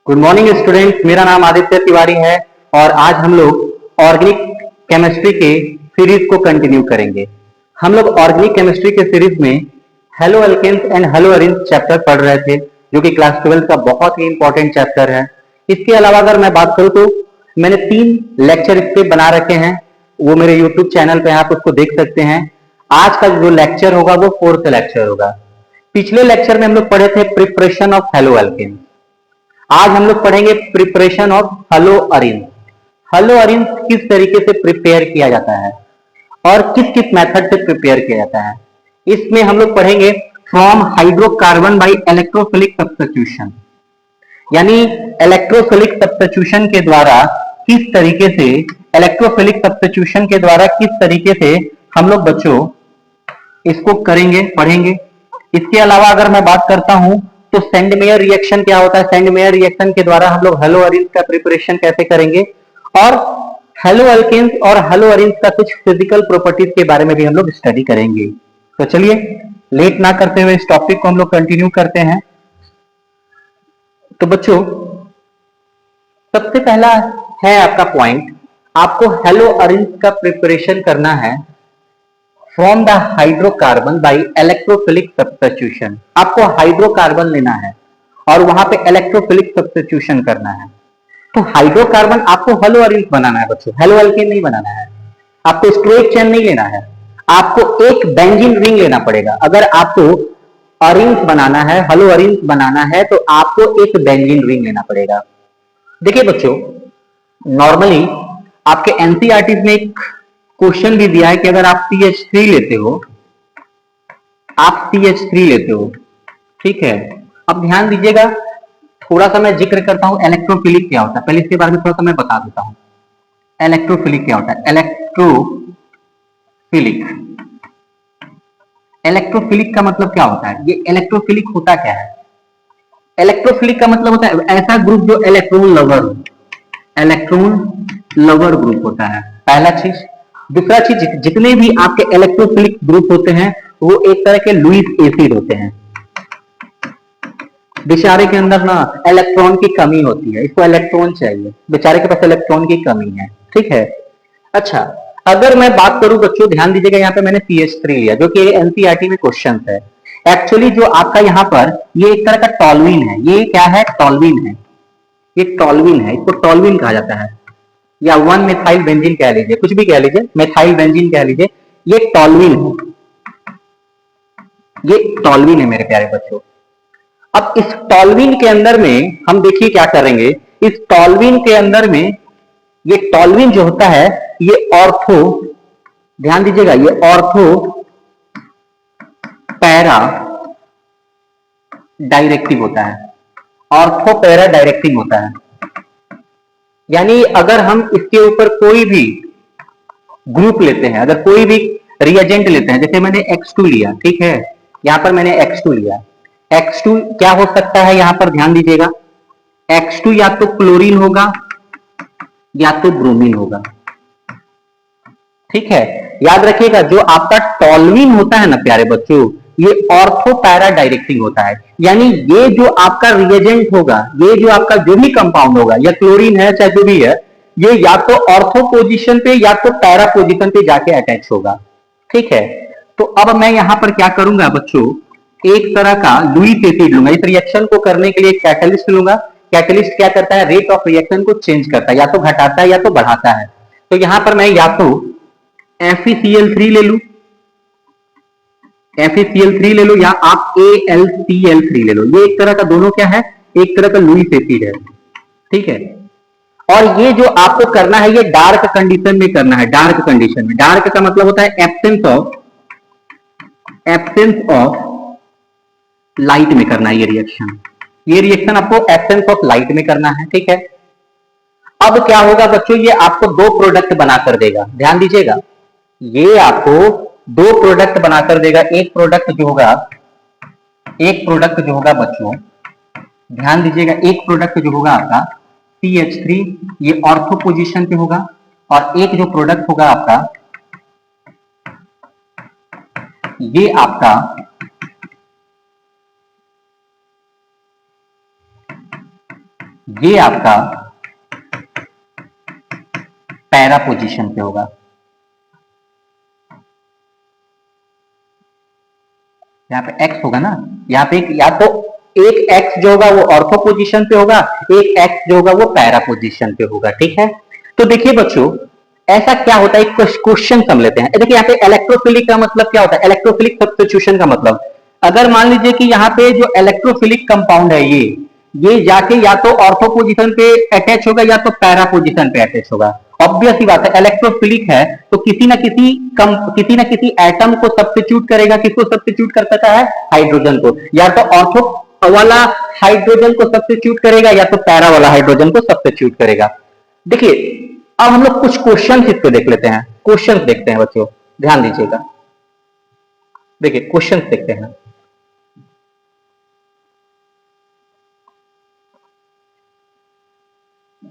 Good morning student, मेरा नाम आदित्य तिवारी है और आज हम लोग ऑर्गेनिक केमिस्ट्री के सीरीज को कंटिन्यू करेंगे। हम लोग ऑर्गेनिक केमिस्ट्री के सीरीज में haloalkanes and haloarenes chapter पढ़ रहे थे, जो कि क्लास 12 का बहुत ही इंपॉर्टेंट चैप्टर है। इसके अलावा अगर मैं बात करूं तो मैंने 3 लेक्चर इस पे बना रखे हैं, वो मेरे यूट्यूब चैनल पे आप उसको देख सकते हैं। आज का जो लेक्चर होगा वो 4th लेक्चर होगा। पिछले लेक्चर में हम लोग पढ़े थे प्रिपरेशन ऑफ हेलो एल्केन्स। आज हम लोग पढ़ेंगे preparation of haloarenes. Haloarenes किस तरीके से प्रिपेयर किया जाता है और किस किस मेथड से प्रिपेयर किया जाता है, इसमें हम लोग पढ़ेंगे from hydrocarbon by electrophilic substitution, यानी इलेक्ट्रोफिलिक सब्स्टिट्यूशन के द्वारा किस तरीके से इलेक्ट्रोफिलिक सब्स्टिट्यूशन के द्वारा किस तरीके से हम लोग बच्चों इसको करेंगे, पढ़ेंगे। इसके अलावा अगर मैं बात करता हूं तो सेंडमेयर रिएक्शन क्या होता है, सेंडमेयर रिएक्शन के द्वारा हम लोग हेलो अरिन्स का प्रिपरेशन कैसे करेंगे, और हेलो अल्केन्स और हेलो अरिन्स का कुछ फिजिकल प्रॉपर्टीज के बारे में भी हम लोग स्टडी करेंगे। तो चलिए लेट ना करते हुए इस टॉपिक को हम लोग कंटिन्यू करते हैं। तो बच्चों सबसे पहला है आपका पॉइंट, आपको हेलो अरिन्स का प्रिपरेशन करना है from the hydrocarbon by electrophilic substitution. आपको हाइड्रोकार्बन लेना है और वहां पे इलेक्ट्रोफिलिक सब्स्टिट्यूशन करना है। तो हाइड्रोकार्बन आपको हेलो अरिन्स बनाना है बच्चों, हेलो अल्केन नहीं बनाना है। आपको स्ट्रेट चेन नहीं लेना है, आपको एक बेंजीन रिंग लेना पड़ेगा। अगर आपको अरिन्स बनाना है, हेलो अरिन्स बनाना है, तो आपको एक बेंजीन रिंग लेना पड़ेगा। देखिए बच्चों, नॉर्मली आपके एनसीईआरटी में एक क्वेश्चन भी दिया है कि अगर आप CH3 लेते हो, आप CH3 लेते हो, ठीक है। अब ध्यान दीजिएगा, थोड़ा सा मैं जिक्र करता हूं इलेक्ट्रोफिलिक क्या होता है, पहले इसके बारे में थोड़ा सा मैं बता देता हूं। इलेक्ट्रोफिलिक क्या होता है, इलेक्ट्रोफिलिक का मतलब क्या होता है, ये इलेक्ट्रोफिलिक होता क्या है। इलेक्ट्रोफिलिक का मतलब होता है ऐसा ग्रुप जो इलेक्ट्रॉन लवर हो, इलेक्ट्रॉन लवर ग्रुप होता है, पहला चीज। दूसरा चीज, जितने भी आपके इलेक्ट्रोफिलिक ग्रुप होते हैं वो एक तरह के लुईस एसिड होते हैं। बेचारे के अंदर ना इलेक्ट्रॉन की कमी होती है, इसको इलेक्ट्रॉन चाहिए, बेचारे के पास इलेक्ट्रॉन की कमी है, ठीक है। अच्छा, अगर मैं बात करूं बच्चों, ध्यान दीजिएगा, यहाँ पे मैंने CH3 लिया जो कि एनसीईआरटी में क्वेश्चन है। एक्चुअली जो आपका यहाँ पर ये एक तरह का टॉलविन है, ये क्या है, टॉलविन है, ये टॉलविन है, इसको टॉलविन कहा जाता है, या 1 मेथाइल बेंजीन कह लीजिए, कुछ भी कह लीजिए, मेथाइल बेंजीन कह लीजिए, ये टॉलविन है, ये टॉलविन है मेरे प्यारे बच्चों। अब इस टॉलविन के अंदर में हम देखिए क्या करेंगे, इस टॉलविन के अंदर में ये टॉलविन जो होता है ये ऑर्थो, ध्यान दीजिएगा, ये ऑर्थो पैरा डायरेक्टिव होता है, ऑर्थो पैरा डायरेक्टिव होता है। यानी अगर हम इसके ऊपर कोई भी ग्रुप लेते हैं, अगर कोई भी रिएजेंट लेते हैं, जैसे मैंने X2 लिया, ठीक है, यहां पर मैंने X2 लिया, X2 क्या हो सकता है, यहां पर ध्यान दीजिएगा, X2 या तो क्लोरीन होगा या तो ब्रोमीन होगा, ठीक है। याद रखिएगा, जो आपका टॉलविन होता है ना प्यारे बच्चों, ये ऑर्थो पैरा डायरेक्टिंग होता है। यानी ये जो आपका रिएजेंट होगा, ये जो आपका जो भी कंपाउंड होगा, या क्लोरीन है चाहे जो भी है, ये या तो ऑर्थो पोजीशन पे या तो पैरा पोजीशन पे जाके अटैच होगा, ठीक है। तो अब मैं यहां पर क्या करूंगा बच्चों, एक तरह का लुईस एसिड लूंगा, इस रिएक्शन को करने के लिए एक कैटलिस्ट लूंगा। कैटलिस्ट क्या करता है, रेट ऑफ रिएक्शन को चेंज करता है, या तो घटाता है या तो बढ़ाता है। तो यहां पर मैं या तो FeCl3 ले लू, FeCl3 ले लो, या आप AlCl3 ले लो। ये एक तरह का दोनों क्या है, एक तरह का लुईस एसिड है, ठीक है। और ये जो आपको करना है ये डार्क कंडीशन में करना है, डार्क कंडीशन में। डार्क का मतलब होता है एब्सेंस ऑफ लाइट में करना है ये रिएक्शन। ये रिएक्शन आपको एब्सेंस ऑफ लाइट में करना है, ठीक है। अब क्या होगा बच्चों, ये आपको 2 प्रोडक्ट बनाकर देगा, ध्यान दीजिएगा, ये आपको 2 प्रोडक्ट बनाकर देगा। एक प्रोडक्ट जो होगा बच्चों, ध्यान दीजिएगा, एक प्रोडक्ट जो होगा आपका CH3, ये ऑर्थो पोजीशन पे होगा, और एक जो प्रोडक्ट होगा आपका, ये आपका ये आपका पैरा पोजीशन पे होगा। यहाँ पे एक्स होगा ना, यहाँ पे या तो एक एक्स जो होगा वो ऑर्थो पोजीशन पे होगा, एक एक्स जो होगा वो पैरा पोजीशन पे होगा। ठीक है, तो देखिए बच्चों ऐसा क्या होता है, एक क्वेश्चन हम लेते हैं। देखिए यहाँ पे इलेक्ट्रोफिलिक का मतलब क्या होता है, इलेक्ट्रोफिलिक सब्स्टिट्यूशन का मतलब, अगर मान लीजिए कि यहाँ पे जो इलेक्ट्रोफिलिक कंपाउंड है ये जाके या तो ऑर्थो पोजीशन पे अटैच होगा या तो पैरा पोजीशन पे अटैच होगा। ऑब्वियस ही बात है, इलेक्ट्रोफिलिक है तो किसी ना किसी एटम को सब्स्टिट्यूट करेगा। किसको सब्स्टिट्यूट कर सकता है, हाइड्रोजन को, या तो ऑर्थो वाला हाइड्रोजन को सब्स्टिट्यूट करेगा या तो पैरा वाला हाइड्रोजन को सब्स्टिट्यूट करेगा। देखिए अब हम लोग कुछ क्वेश्चन इस पे देख लेते हैं, क्वेश्चन देखते हैं बच्चों, ध्यान दीजिएगा। देखिए क्वेश्चन देखते हैं।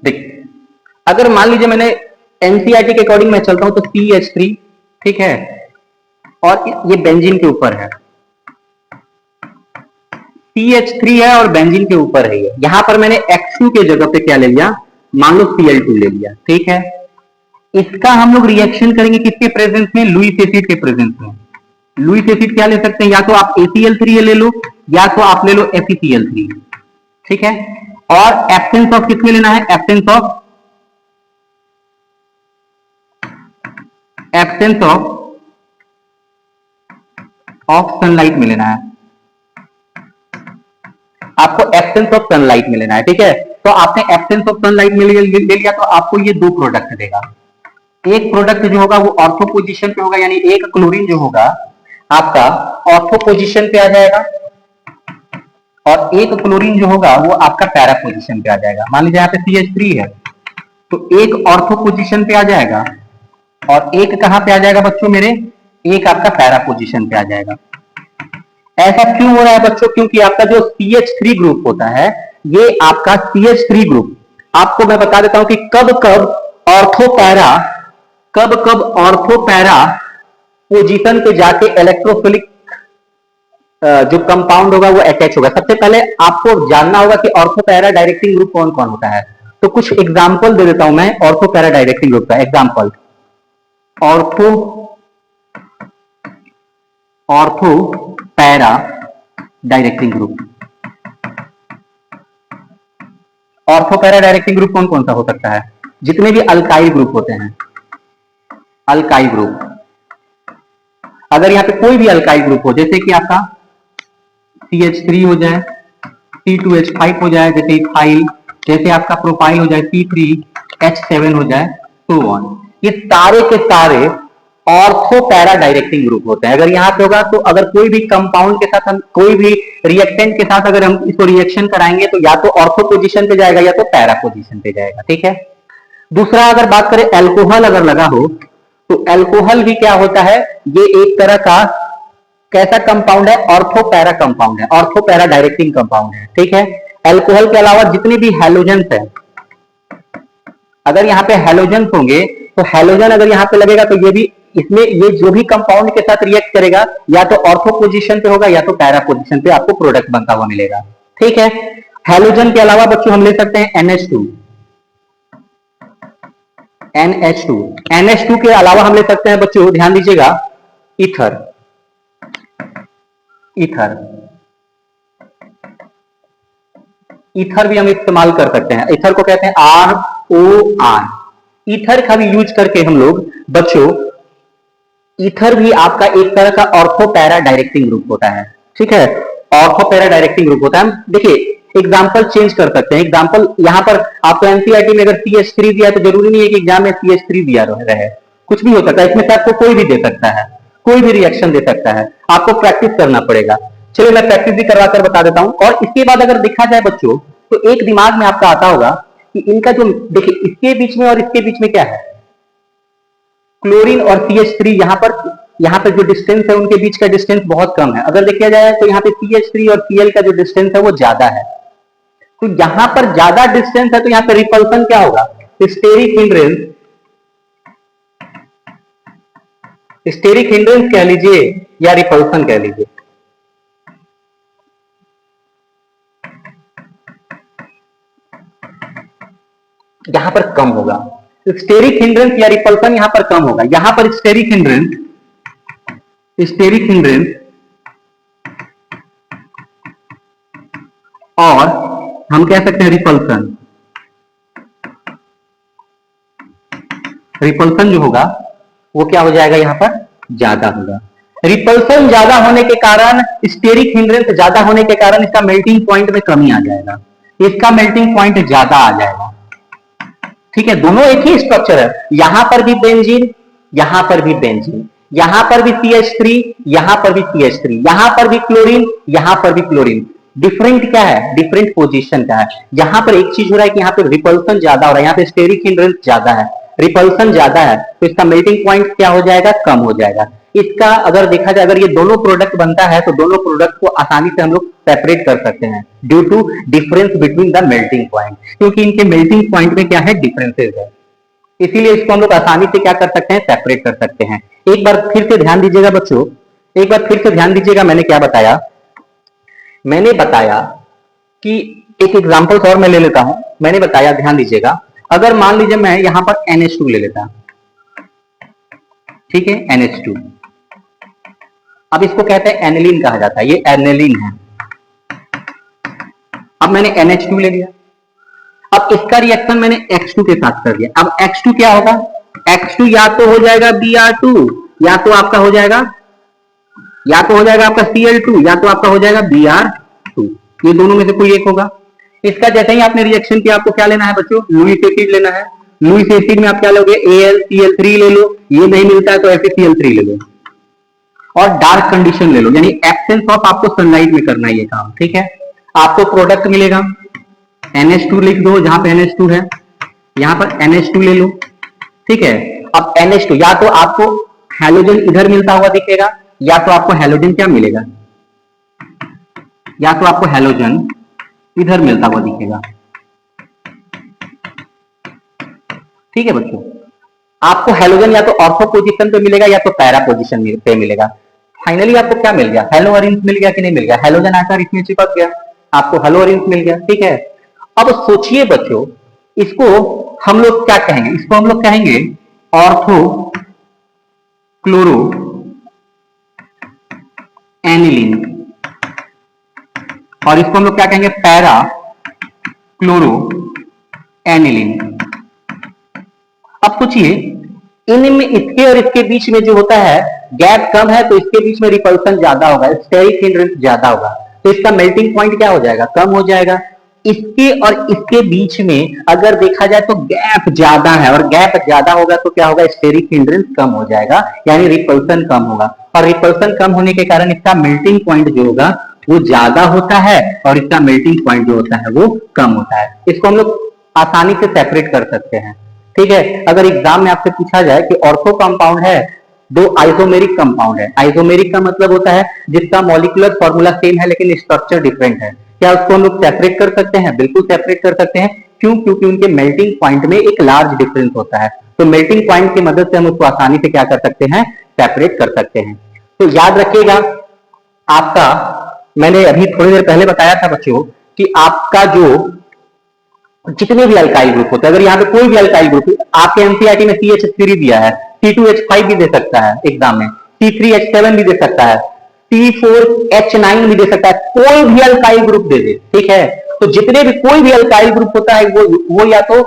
देख, अगर मान लीजिए मैंने एनसीईआरटी के अकॉर्डिंग मैं चलता हूं तो CH3, ठीक है, और ये बेंजीन के ऊपर है, CH3 है और बेंजीन के ऊपर है ये। यहां पर मैंने X2 के जगह पे क्या ले लिया, मान लो Cl2 ले लिया। ठीक है, इसका हम लोग रिएक्शन करेंगे किसके प्रेजेंस में, लुईस एसिड के प्रेजेंस में। लुईस एसिड क्या ले सकते हैं, या तो आप ACl3 ले लो या तो आप ले लो FeCl3। ठीक है, और एब्सेंस ऑफ किसमें लेना है, एब्सेंस ऑफ सनलाइट में लेना है, आपको एब्सेंस ऑफ सनलाइट में लेना है। ठीक है, तो आपने एब्सेंस ऑफ सनलाइट में ले लिया तो आपको ये दो प्रोडक्ट देगा। एक प्रोडक्ट जो होगा वो ऑर्थो पोजीशन पे होगा, यानी एक क्लोरीन जो होगा आपका ऑर्थो पोजीशन पे आ जाएगा, और एक क्लोरीन जो होगा वो आपका पैरा पोजीशन पे आ जाएगा। मान लीजिए यहाँ पे CH3 है तो एक ऑर्थो पोजीशन पे आ जाएगा और एक कहां पे आ जाएगा बच्चों मेरे, एक आपका पैरा पोजीशन पे आ जाएगा। ऐसा क्यों हो रहा है बच्चों, क्योंकि आपका जो CH3 ग्रुप होता है, ये आपका CH3 ग्रुप, आपको मैं बता देता हूं कि कब कब ऑर्थो पैरा पोजीशन पे जाके इलेक्ट्रोफिलिक जो कंपाउंड होगा वो अटैच होगा। सबसे पहले आपको जानना होगा कि ऑर्थो पैरा डायरेक्टिंग ग्रुप कौन कौन होता है। तो कुछ एग्जाम्पल दे देता हूं मैं ऑर्थो पैरा डायरेक्टिंग ग्रुप का। Example, ortho para directing group. Ortho para directing group कौन कौन सा हो सकता है, जितने भी अल्काइल ग्रुप होते हैं, अल्काइल ग्रुप, अगर यहां पे कोई भी अल्काइल ग्रुप हो, जैसे कि आपका CH3 हो जाए, C2H5 हो जाए, जैसे इथाइल, जैसे आपका प्रोपाइल हो जाए C3H7 हो जाए, so on, ये सारे के सारे ऑर्थो पैरा डायरेक्टिंग ग्रुप होते हैं। अगर यहाँ पे होगा तो अगर कोई भी कंपाउंड के साथ हम कोई भी रिएक्टेंट के साथ अगर हम इसको रिएक्शन कराएंगे तो या तो ऑर्थो पोजीशन पे जाएगा या तो पैरा पोजीशन पे जाएगा। ठीक है, दूसरा अगर बात करें अल्कोहल अगर लगा हो तो अल्कोहल भी क्या होता है, ये एक तरह का कैसा कंपाउंड है, ऑर्थो पैरा कंपाउंड है, ऑर्थो पैरा डायरेक्टिंग कंपाउंड है। ठीक है, अल्कोहल के अलावा जितने भी हैलोजेंस है, अगर यहाँ पे हैलोजेंस होंगे तो हैलोजन अगर यहाँ पे लगेगा तो ये भी, इसमें ये जो भी कंपाउंड के साथ रिएक्ट करेगा या तो ऑर्थो पोजीशन पे होगा या तो पैरा पोजीशन पे आपको प्रोडक्ट बनता हुआ मिलेगा। ठीक है, हैलोजन के अलावा बच्चों हम ले सकते हैं NH2, NH2 के अलावा हम ले सकते हैं बच्चों, ध्यान दीजिएगा, ईथर, ईथर भी हम इस्तेमाल कर सकते हैं। ईथर को कहते हैं ROR। ईथर का भी यूज करके हम लोग बच्चों, ईथर भी आपका एक तरह का ऑर्थो पैरा डायरेक्टिंग ग्रुप होता है। ठीक है, ऑर्थो पैरा डायरेक्टिंग ग्रुप होता है। देखिए एग्जाम्पल चेंज कर सकते हैं। एग्जाम्पल यहां पर आपको एनसीईआरटी में अगर CH3 दिया तो जरूरी नहीं है कि एग्जाम में CH3 दिया रहे, कुछ भी हो सकता है, इसमें से आपको कोई भी दे सकता है, कोई भी रिएक्शन दे सकता है, आपको प्रैक्टिस करना पड़ेगा। चलिए मैं प्रैक्टिस भी करवा कर बता देता हूं। और इसके बाद अगर देखा जाए बच्चों तो एक दिमाग में आपका आता होगा कि इनका जो, देखिए इसके बीच में और इसके बीच में क्या है, क्लोरीन और CH3, यहाँ पर जो डिस्टेंस है उनके बीच का डिस्टेंस बहुत कम है। अगर देखा जाए तो यहाँ पे CH3 और Cl का जो डिस्टेंस है वो ज्यादा है, तो यहां पर ज्यादा डिस्टेंस है तो यहाँ पे रिपल्सन क्या होगा, स्टेरिक हिंड्रेंस कह लीजिए या रिपल्सन कह लीजिए। यहां पर कम होगा। स्टेरिक हिंड्रेंस या रिपल्सन यहां पर कम होगा। यहां पर स्टेरिक हिंड्रेंस और हम कह सकते हैं रिपल्सन जो होगा वो क्या हो जाएगा, यहां पर ज्यादा होगा। रिपल्सन ज्यादा होने के कारण, स्टेरिक हिंड्रेंस ज्यादा होने के कारण इसका मेल्टिंग पॉइंट में कमी आ जाएगा, इसका मेल्टिंग पॉइंट ज्यादा आ जाएगा। ठीक है, दोनों एक ही स्ट्रक्चर है, यहां पर भी बेंजीन, यहां पर भी बेंजीन, यहां पर भी CH3, यहां पर भी CH3, यहां पर भी क्लोरीन, यहां पर भी क्लोरीन। डिफरेंट क्या है, डिफरेंट पोजीशन का है। यहां पर एक चीज हो रहा है कि यहां पे रिपल्सन ज्यादा हो रहा है, यहां पे स्टेरिक हिंड्रेंस ज्यादा है, रिपल्सन ज्यादा है, तो इसका मेल्टिंग पॉइंट क्या हो जाएगा, कम हो जाएगा। इसका अगर देखा जाए, अगर ये दोनों प्रोडक्ट बनता है तो दोनों प्रोडक्ट को आसानी से हम लोग सेपरेट कर सकते हैं due to difference between the melting point, क्योंकि इनके मेल्टिंग पॉइंट में क्या है, डिफरेंसेस है। इसीलिए इसको हम लोग आसानी से क्या कर सकते हैं, सेपरेट कर सकते हैं। एक बार फिर से ध्यान दीजिएगा बच्चों, एक बार फिर से ध्यान दीजिएगा, मैंने क्या बताया, मैंने बताया कि एक एग्जांपल और मैं ले लेता हूं। मैंने बताया, ध्यान दीजिएगा, अगर मान लीजिए मैं यहां पर NH2 ले लेता, ठीक है, NH2, अब इसको कहते हैं एनिलीन कहा जाता है, ये एनिलीन है। अब मैंने NH2 ले लिया, अब इसका रिएक्शन मैंने X2 के साथ कर दिया। अब X2 क्या होगा, X2 या तो हो जाएगा Br2, या तो आपका हो जाएगा, या तो हो जाएगा आपका Cl2, या तो आपका हो जाएगा Br2, ये दोनों में से कोई एक होगा। इसका जैसे ही आपने रिएक्शन किया, आपको क्या लेना है बच्चों, लुईस एसिड लेना है। लुईस एसिड में आप क्या लोगे, AlCl3 ले लो, ये नहीं मिलता है तो FeCl3 ले लो, और डार्क कंडीशन ले लो, यानी एब्सेंस ऑफ आपको सनलाइट में करना है ये काम, ठीक है। आपको प्रोडक्ट मिलेगा, NH2 लिख दो, जहां पे NH2 है, यहां पर NH2 ले लो, ठीक है। अब NH2 या तो आपको हैलोजन इधर मिलता हुआ दिखेगा, या तो आपको हैलोजन क्या मिलेगा, या तो आपको हैलोजन इधर मिलता हुआ दिखेगा, ठीक है बच्चों। आपको हैलोजन या तो ऑर्थो पोजीशन पे मिलेगा, या तो पैरा पोजीशन पे मिलेगा। फाइनली आपको क्या मिल गया, हेलो ऑरेंज मिल गया कि नहीं मिल गया, हैलोजन आकर इसमें चिपक गया, आपको हेलो ऑरेंज मिल गया, ठीक है। अब सोचिए बच्चों, इसको हम लोग क्या कहेंगे, इसको हम लोग कहेंगे ऑर्थो क्लोरो एनिलीन, और इसको हम लोग क्या कहेंगे, पैरा क्लोरो एनिलीन। अब सोचिए, इनमें, इसके और इसके बीच में जो होता है गैप कम है, तो इसके बीच में रिपल्सन ज्यादा होगा, स्टेरिक हिंड्रेंस ज्यादा होगा, तो इसका मेल्टिंग पॉइंट क्या हो जाएगा, कम हो जाएगा। इसके और इसके बीच में अगर देखा जाए तो गैप ज्यादा है, और गैप ज्यादा होगा तो क्या होगा, स्टेरिक हिंड्रेंस कम हो जाएगा, यानी रिपल्सन कम होगा, और रिपल्सन कम होने के कारण इसका मेल्टिंग पॉइंट जो होगा वो ज्यादा होता है, और इसका मेल्टिंग पॉइंट जो होता है वो कम होता है। इसको हम लोग आसानी से सेपरेट कर सकते हैं, ठीक है। अगर एग्जाम में आपसे पूछा जाए कि ऑर्थो कंपाउंड है, दो आइसोमेरिक कंपाउंड है, आइसोमेरिक का मतलब होता है जिसका मॉलिक्यूलर फॉर्मूला सेम है लेकिन स्ट्रक्चर डिफरेंट है, क्या उसको हम लोग सेपरेट कर सकते हैं, बिल्कुल सेपरेट कर सकते हैं। क्यों, क्योंकि उनके मेल्टिंग पॉइंट में एक लार्ज डिफरेंस होता है, तो मेल्टिंग पॉइंट की मदद से हम उसको आसानी से क्या कर सकते हैं, सेपरेट कर सकते हैं। तो याद रखिएगा, आपका, मैंने अभी थोड़ी देर पहले बताया था बच्चों कि आपका जो जितने भी अल्काइल ग्रुप होते हैं, अगर यहाँ पे कोई भी अल्काइल ग्रुप, आपके एनसीईआरटी में CH3 दिया है, C2H5 भी दे सकता है एग्जाम में, C3H7 भी दे सकता है, C4H9 भी दे सकता है, कोई भी अल्काइल ग्रुप दे दे, ठीक है। तो जितने भी कोई भी अल्काइल ग्रुप होता है वो या तो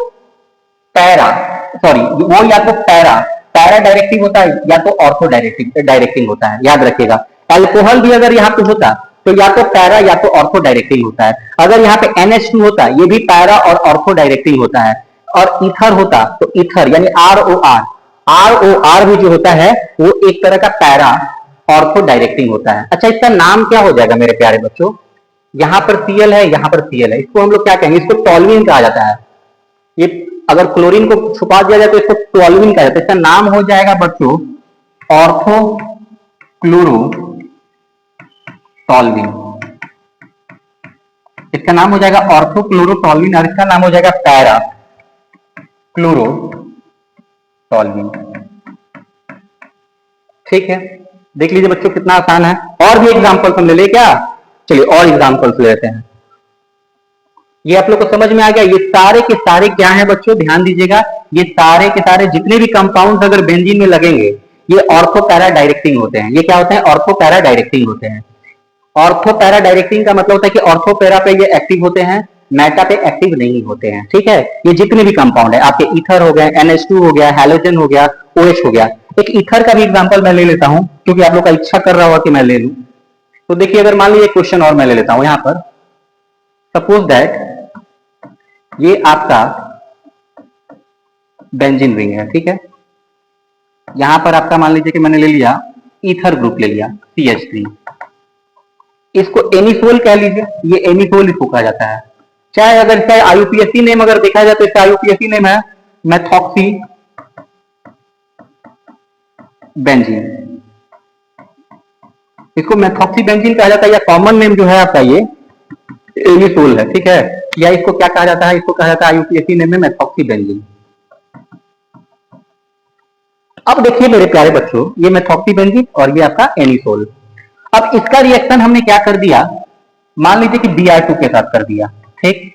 पैरा, सॉरी, वो या तो पैरा डायरेक्टिंग होता है, या तो ऑर्थो डायरेक्टिंग होता है, याद रखिएगा। अल्कोहल भी अगर यहाँ पे होता तो या तो पैरा या तो ऑर्थो डायरेक्टिंग होता है। अगर यहाँ पे NH2 होता, ये भी पैरा और ऑर्थो डायरेक्टिंग होता है। और ईथर होता तो ईथर यानी ROR भी जो होता है वो एक तरह का पैरा ऑर्थो डायरेक्टिंग होता है। अच्छा, इसका नाम क्या हो जाएगा मेरे प्यारे बच्चों, यहाँ पर Cl है, यहाँ पर Cl है, इसको हम लोग क्या कहेंगे, इसको टॉल्यूइन कहा जाता है। ये अगर क्लोरीन को छुपा दिया जाए तो इसको टॉल्यूइन कहा जाता है। इसका नाम हो जाएगा बच्चों ऑर्थो क्लोरो टॉल्विन, इसका नाम हो जाएगा ऑर्थो क्लोरो टॉल्विन, और इसका नाम हो जाएगा पैरा क्लोरो टॉल्विन, ठीक है। देख लीजिए बच्चों कितना आसान है। और भी एग्जांपल्स हम ले ले क्या, चलिए और एग्जांपल्स लेते हैं। ये आप लोग को समझ में आ गया? ये सारे के सारे क्या है बच्चों, ध्यान दीजिएगा, ये सारे के सारे जितने भी कंपाउंड अगर बेंजीन में लगेंगे ये ऑर्थो पैरा डायरेक्टिंग होते हैं। ये क्या होते हैं? ऑर्थो पैरा डायरेक्टिंग होते हैं। ऑर्थो पैरा डायरेक्टिंग का मतलब होता है कि ऑर्थो पैरा पे ये एक्टिव होते हैं, मेटा पे एक्टिव नहीं होते हैं। ठीक है, ये जितने भी कंपाउंड है आपके ईथर हो गया, NH2 हो गया, हैलोजन हो गया, OH हो गया। एक ईथर का भी एग्जांपल मैं ले लेता हूं क्योंकि आप लोग का इच्छा कर रहा होगा कि मैं ले लूं। तो देखिए, अगर मान लीजिए क्वेश्चन और मैं ले लेता हूं यहां पर, सपोज दैट ये आपका बेंजीन रिंग है। ठीक है, यहां पर आपका मान लीजिए कि मैंने ले लिया ईथर ग्रुप ले लिया CH3, इसको एनिसोल कह लीजिए, ये एनिसोल इसको कहा जाता है। चाहे अगर इसका IUPAC नेम अगर देखा जाए तो इसका IUPAC नेम है मेथॉक्सी बेंजीन, इसको मेथॉक्सी बेंजीन कहा जाता है, या कॉमन नेम जो है आपका ये एनिसोल है। ठीक है, या इसको क्या कहा जाता है? इसको कहा जाता है IUPAC नेम में मेथॉक्सी बेंजीन। अब देखिए मेरे प्यारे बच्चों, ये मेथॉक्सी बेंजीन और ये आपका एनिसोल। अब इसका रिएक्शन हमने क्या कर दिया, मान लीजिए कि Br2 के साथ कर दिया। ठीक,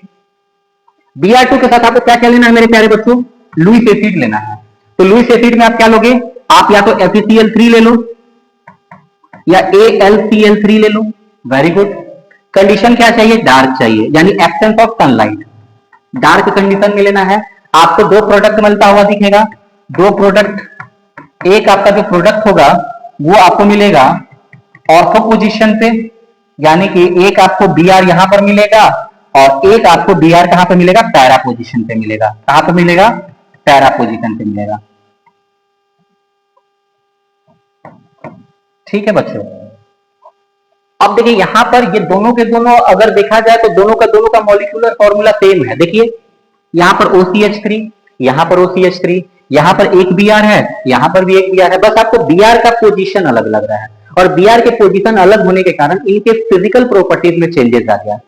Br2 के साथ आपको क्या क्या लेना है मेरे प्यारे बच्चों? लुईस एसिड लेना है। तो लुईस एसिड में आप क्या लोगे? आप या तो FeCl3 ले लो या AlCl3 ले लो। Very good. कंडीशन क्या चाहिए? डार्क चाहिए, यानी absence of sunlight. Dark condition में लेना है। आपको दो प्रोडक्ट मिलता हुआ दिखेगा, दो प्रोडक्ट, एक आपका जो प्रोडक्ट होगा वो आपको मिलेगा ऑर्थो पोजीशन पे, यानी कि एक आपको Br यहां पर मिलेगा और एक आपको Br कहां पे मिलेगा? पैरा पोजीशन पे मिलेगा। कहां पे मिलेगा? पैरा पोजीशन पे मिलेगा। ठीक है बच्चों, अब देखिए यहां पर ये दोनों के दोनों अगर देखा जाए तो दोनों का मॉलिक्यूलर फॉर्मूला सेम है। देखिए यहां पर OCH3, यहां पर OCH3, यहां पर एक Br है, यहां पर भी एक Br है, बस आपको Br का पोजीशन अलग लग रहा है। और Br के पोजीशन अलग होने के कारण इनके फिजिकल प्रॉपर्टीज में चेंजेस आ गया,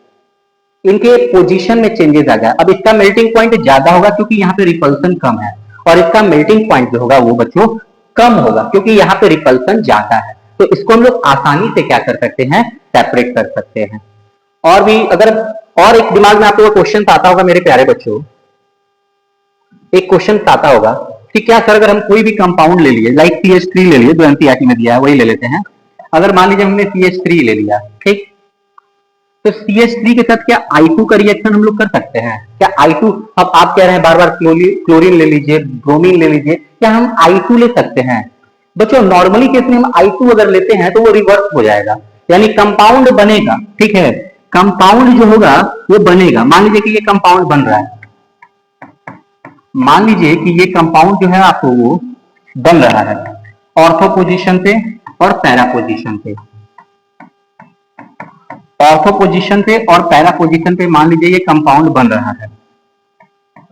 इनके पोजीशन में चेंजेस आ गया। अब इसका मेल्टिंग पॉइंट ज्यादा होगा क्योंकि यहाँ पे रिपल्सन कम है, और इसका मेल्टिंग पॉइंट जो होगा वो बच्चों कम होगा क्योंकि यहाँ पे रिपल्सन ज्यादा है। तो इसको हम लोग आसानी से क्या कर सकते हैं? सेपरेट कर सकते हैं। और भी अगर और एक दिमाग में आप लोगों को क्वेश्चन आता होगा मेरे प्यारे बच्चों, एक क्वेश्चन आता होगा कि क्या सर अगर हम कोई भी कंपाउंड ले लिए, लाइक CH3 ले लिए, जो NCERT में दिया है वही ले लेते हैं। अगर मान लीजिए हमने CH3 ले लिया, ठीक, तो CH3 के साथ क्या I2 का रिएक्शन हम लोग कर सकते हैं क्या? I2, अब आप कह रहे हैं बार बार क्लोरीन ले लीजिए, ब्रोमीन ले लीजिए, क्या हम I2 ले सकते हैं? बच्चों नॉर्मली केस में हम I2 अगर लेते हैं तो वो रिवर्स हो जाएगा, यानी कंपाउंड बनेगा। ठीक है, कंपाउंड जो होगा वो बनेगा। मान लीजिए कि ये कंपाउंड बन रहा है, मान लीजिए कि ये कंपाउंड जो है आपको वो बन रहा है ऑर्थो पोजीशन पे और पैरा पोजीशन पे, ऑर्थो पोजीशन पे और पैरा पोजीशन पे मान लीजिए ये कंपाउंड बन रहा है।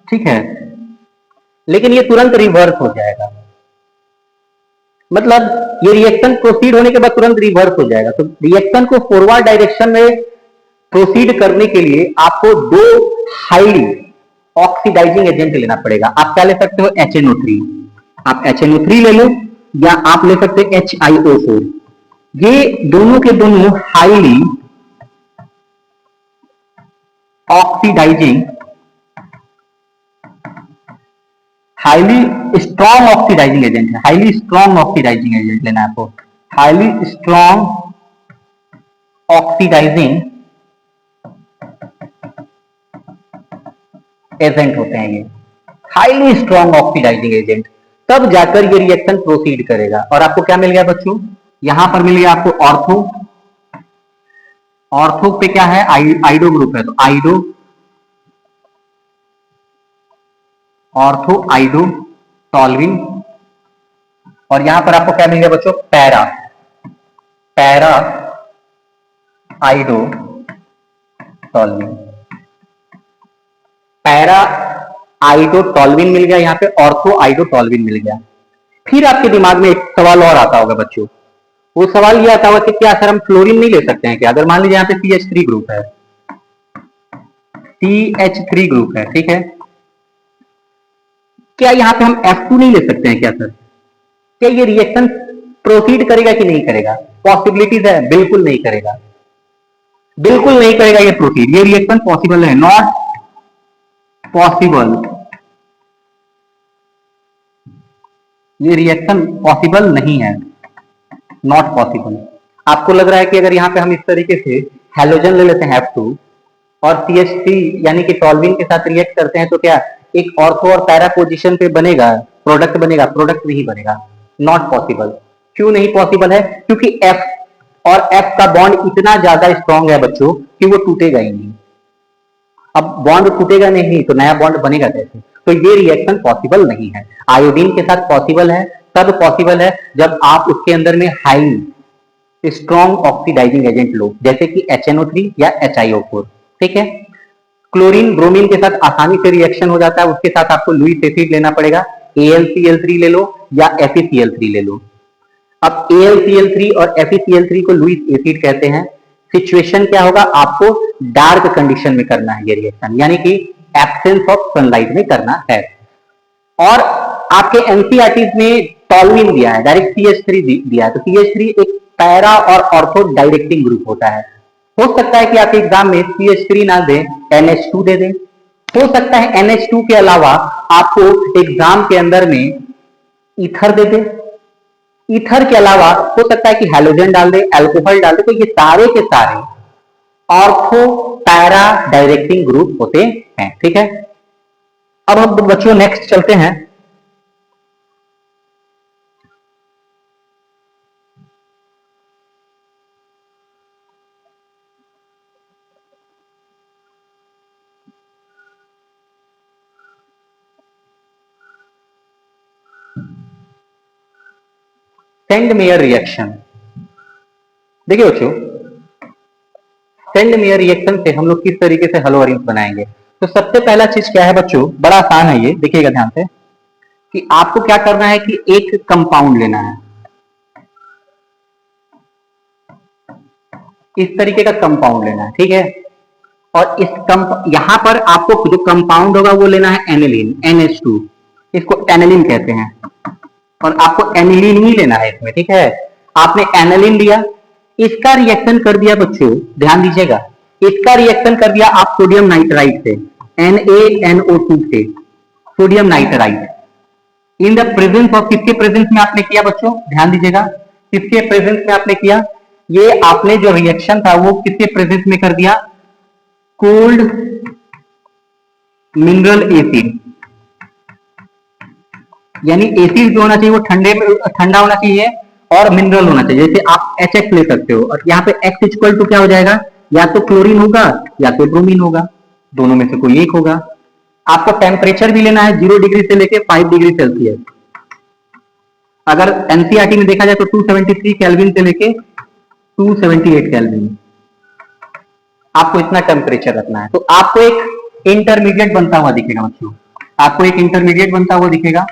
ठीक है, लेकिन ये तुरंत रिवर्स हो जाएगा, मतलब ये रिएक्शन प्रोसीड होने के बाद तुरंत रिवर्स हो जाएगा। तो रिएक्शन को फॉरवर्ड डायरेक्शन में प्रोसीड करने के लिए आपको दो हाईली ऑक्सीडाइजिंग एजेंट लेना पड़ेगा। आप क्या ले सकते हो? HNO3, आप HNO3 ले लो या आप ले सकते हो HiO4। ये दोनों के दोनों highly oxidising, highly strong oxidising agent है। हाईली स्ट्रॉन्ग ऑक्सीडाइजिंग एजेंट लेना है आपको। हाईली स्ट्रॉन्ग ऑक्सीडाइजिंग एजेंट होते हैं ये, हाईली स्ट्रॉन्ग ऑक्सीडाइजिंग एजेंट, तब जाकर ये रिएक्शन प्रोसीड करेगा। और आपको क्या मिल गया बच्चों? यहां पर मिल गया आपको ऑर्थो, ऑर्थो पे क्या है? आइडो ग्रुप है, तो आइडो, ऑर्थो आइडो टॉल्विन, और यहां पर आपको क्या मिल गया बच्चों? पैरा, पैरा आइडो टॉल्विन, पैरा आइडोटोल्विन मिल गया, यहां पे ऑर्थो आइडोटोल्विन मिल गया। फिर आपके दिमाग में एक सवाल और आता होगा बच्चों, वो सवाल ये आता होगा कि क्या सर हम फ्लोरीन नहीं ले सकते हैं क्या? अगर मान लीजिए यहाँ पे CH3 ग्रुप है, CH3 ग्रुप है, ठीक है, क्या यहाँ पे हम F2 नहीं ले सकते हैं क्या सर? क्या ये रिएक्शन प्रोसीड करेगा कि नहीं करेगा? पॉसिबिलिटीज है, बिल्कुल नहीं करेगा, बिल्कुल नहीं करेगा ये प्रोसीड, ये रिएक्शन पॉसिबल है नॉट पॉसिबल, ये रिएक्शन पॉसिबल नहीं है, नॉट पॉसिबल। आपको लग रहा है कि अगर यहाँ पे हम इस तरीके से हैलोजन ले लेते हैं F2 और CH3 यानी कि टॉल्यूइन के साथ रिएक्ट करते हैं तो क्या एक ऑर्थो और पैरा पोजीशन पे बनेगा, प्रोडक्ट बनेगा? प्रोडक्ट नहीं बनेगा, नॉट पॉसिबल। क्यों नहीं पॉसिबल है? क्योंकि F और F का बॉन्ड इतना ज्यादा स्ट्रांग है बच्चों कि वो टूटेगा ही नहीं। अब बॉन्ड टूटेगा नहीं तो नया बॉन्ड बनेगा कैसे? तो ये रिएक्शन पॉसिबल नहीं है। आयोडीन के साथ पॉसिबल है, तब पॉसिबल है जब आप उसके अंदर में हाई स्ट्रॉन्ग ऑक्सीडाइजिंग एजेंट लो, जैसे कि HNO3 या HiO4। ठीक है। क्लोरीन ब्रोमीन के साथ आसानी से रिएक्शन हो जाता है, उसके साथ आपको लुईस एसिड लेना पड़ेगा, AlCl3 ले लो या FeCl3 ले लो। अब AlCl3 और FeCl3 को लुईस एसिड कहते हैं। सिचुएशन क्या होगा? आपको डार्क कंडीशन में करना है ये रिएक्शन, यानी कि एब्सेंस ऑफ सनलाइट में करना है। और आपके एनसीईआरटी में टॉल्यूइन दिया है, डायरेक्ट CH3 दिया है, तो CH3 एक पैरा और ऑर्थो डायरेक्टिंग ग्रुप होता है। हो सकता है कि आपके एग्जाम में CH3 ना दे, NH2 दे दे। हो सकता है NH2 के अलावा आपको एग्जाम के अंदर में ईथर दे दे। ईथर के अलावा हो सकता है कि हैलोजन डाल दे, अल्कोहल डाल दे। तो ये सारे के सारे ऑर्थो पैरा डायरेक्टिंग ग्रुप होते हैं। ठीक है। अब हम बच्चों नेक्स्ट चलते हैं। Send mayor reaction. देखिए बच्चों, सेंड मेयर रिएक्शन से हम लोग किस तरीके से हलोअरिन्स बनाएंगे। तो सबसे पहला चीज क्या है बच्चों, बड़ा आसान है ये, देखिएगा ध्यान से, कि आपको क्या करना है कि एक कंपाउंड लेना है, इस तरीके का कंपाउंड लेना है। ठीक है। और यहां पर आपको जो कंपाउंड होगा वो लेना है एनिलीन, NH2, इसको एनिलीन कहते हैं। और आपको एनिलीन ही लेना है इसमें। ठीक है। आपने एनिलीन लिया, इसका रिएक्शन कर दिया बच्चों, ध्यान दीजिएगा, इसका रिएक्शन कर दिया आप सोडियम नाइट्राइट से, NaNO2 से, sodium nitrite. In the presence of, किसके प्रेजेंस में आपने किया बच्चों? ध्यान दीजिएगा, किसके प्रेजेंस में आपने किया? ये आपने जो रिएक्शन था वो किसके प्रेजेंस में कर दिया? कोल्ड मिनरल एसिड, यानी एसिड जो होना चाहिए वो ठंडा होना चाहिए और मिनरल होना चाहिए। जैसे आप HX ले सकते हो और यहाँ पे X इक्वल टू क्या हो जाएगा? या तो क्लोरीन होगा या तो ब्रोमीन होगा, दोनों में से कोई एक होगा। आपको टेम्परेचर भी लेना है 0 डिग्री से लेके 5 डिग्री सेल्सियस। अगर एनसीईआरटी में देखा जाए तो 273 केल्विन से लेके 278 केल्विन, आपको इतना टेम्परेचर रखना है। तो आपको एक इंटरमीडिएट बनता हुआ दिखेगा बच्चों, आपको एक इंटरमीडिएट बनता हुआ दिखेगा।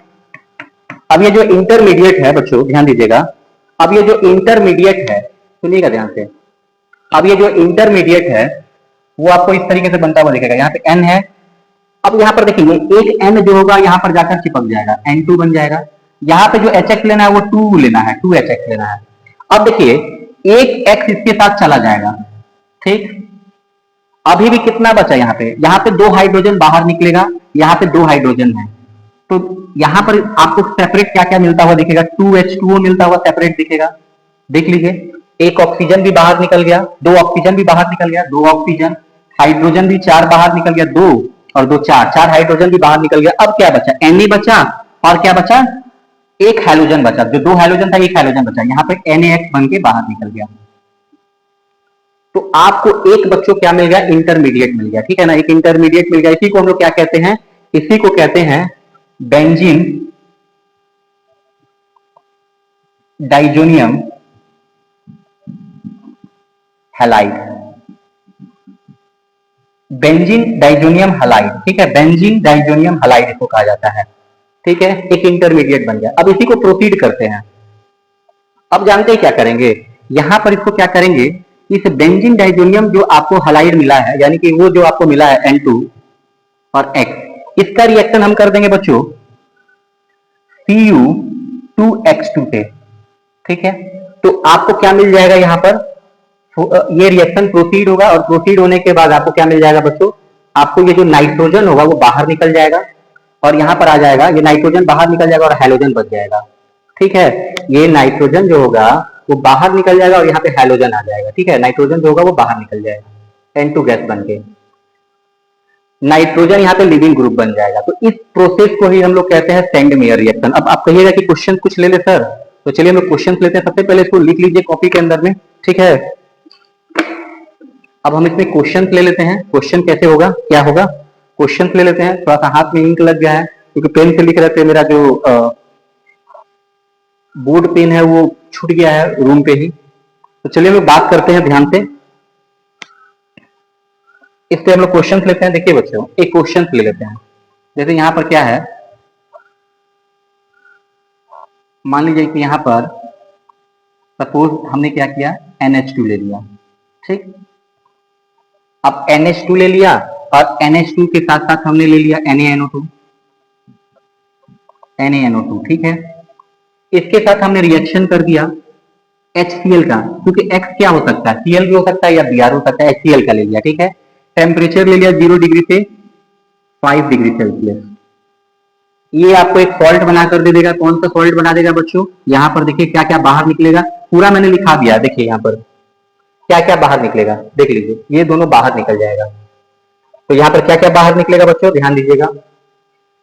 अब ये जो इंटरमीडिएट है बच्चों, ध्यान दीजिएगा, अब ये जो इंटरमीडिएट है, सुनिएगा ध्यान से, अब ये जो इंटरमीडिएट है वो आपको इस तरीके से बनता हुआ दिखेगा। यहाँ पे N है, अब यहाँ पर देखिए एक N जो होगा यहाँ पर जाकर चिपक जाएगा, N2 बन जाएगा। यहाँ पे जो HX लेना है वो 2 लेना है, 2HX लेना है। अब देखिए एक X इसके साथ चला जाएगा, ठीक। अभी भी कितना बचा यहाँ पे 2 हाइड्रोजन बाहर निकलेगा, यहाँ पे 2 हाइड्रोजन है। तो यहां पर आपको सेपरेट क्या क्या मिलता हुआ दिखेगा? 2H2O मिलता हुआ सेपरेट दिखेगा। देख लीजिए, एक ऑक्सीजन भी बाहर निकल गया, 2 ऑक्सीजन भी बाहर निकल गया, 2 ऑक्सीजन, हाइड्रोजन भी 4 बाहर निकल गया, 2 और 2 4 हाइड्रोजन भी बाहर निकल गया। अब क्या बचा? Na बचा और क्या बचा? एक हाइड्रोजन बचा, जो 2 हाइड्रोजन था एक हाइड्रोजन बचा, यहाँ पे NaX बन के बाहर निकल गया। तो आपको एक बच्चों क्या मिल गया? इंटरमीडिएट मिल गया, ठीक है ना, एक इंटरमीडिएट मिल गया। इसी को हम लोग क्या कहते हैं? इसी को कहते हैं benzene diazonium halide, benzene diazonium halide, ठीक है, बेंजीन डाइजोनियम हैलाइड इसको कहा जाता है, ठीक है। एक इंटरमीडिएट बन गया। अब इसी को प्रोसीड करते हैं। अब जानते हैं क्या करेंगे? यहां पर इसको क्या करेंगे, इस बेंजीन डाइजोनियम जो आपको हैलाइड मिला है, यानी कि वो जो आपको मिला है N2 और X, इसका रिएक्शन हम कर देंगे बच्चों Cu2X2 से, ठीक है। तो आपको क्या मिल जाएगा? यहां पर ये रिएक्शन प्रोसीड होगा और प्रोसीड होने के बाद आपको क्या मिल जाएगा बच्चों? आपको ये जो नाइट्रोजन होगा वो बाहर निकल जाएगा और यहाँ पर आ जाएगा, ये नाइट्रोजन बाहर निकल जाएगा और हैलोजन बच जाएगा। ठीक है, ये नाइट्रोजन जो होगा वो बाहर निकल जाएगा और यहाँ पे हैलोजन आ जाएगा। ठीक है, नाइट्रोजन जो होगा वो बाहर निकल जाएगा N2 गैस बन के, नाइट्रोजन यहाँ पे लिविंग ग्रुप बन जाएगा। तो इस प्रोसेस को ही हम लोग कहते हैं सेंड मेयर रिएक्शन। अब आप कहिएगा कि क्वेश्चन कुछ ले ले सर, तो चलिए हम लोग क्वेश्चन लेते हैं। सबसे पहले इसको लिख लीजिए कॉपी के अंदर में। ठीक है, अब हम इसमें क्वेश्चन ले लेते हैं। क्वेश्चन कैसे होगा, क्या होगा, क्वेश्चन ले लेते हैं। थोड़ा सा हाथ में इंक लग गया है क्योंकि पेन से लिख रहे थे, मेरा जो बोर्ड पेन है वो छूट गया है रूम पे ही। तो चलिए हम लोग बात करते हैं ध्यान से। इस पे हम लोग क्वेश्चन लेते हैं। देखिए बच्चों, एक क्वेश्चन ले लेते हैं। जैसे यहाँ पर क्या है, मान लीजिए कि यहाँ पर सपोज हमने क्या किया, NH2 ले लिया। ठीक, अब NH2 ले लिया और NH2 के साथ साथ हमने ले लिया NaNO2। NaNO2 ठीक है, इसके साथ हमने रिएक्शन कर दिया HCl का, क्योंकि X क्या हो सकता है, Cl भी हो सकता है या Br हो सकता है, HCl का ले लिया। ठीक है, टेम्परेचर ले लिया 0 डिग्री से 5 डिग्री सेल्सियस। ये आपको एक सॉल्ट बनाकर दे देगा। कौन सा सॉल्ट बना देगा बच्चों, यहाँ पर देखिए क्या क्या बाहर निकलेगा, पूरा मैंने लिखा दिया। देखिए यहाँ पर क्या क्या बाहर निकलेगा, देख लीजिए, ये दोनों बाहर निकल जाएगा। तो यहाँ पर क्या क्या बाहर निकलेगा बच्चों, ध्यान दीजिएगा।